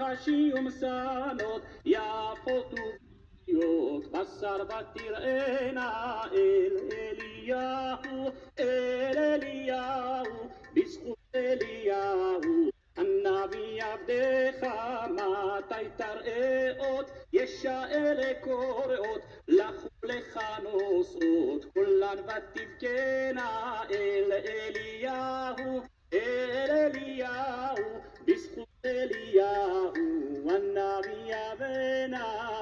לחשי ומסנות יפות וביות בשר ותראינה אל אליהו בזכות אליהו הנביא עבדך מתי תראה אות ישאל קוראות לכו לך נוסעות כולן ותבכנה אל אליהו בזכות אליהו הנביא יבנה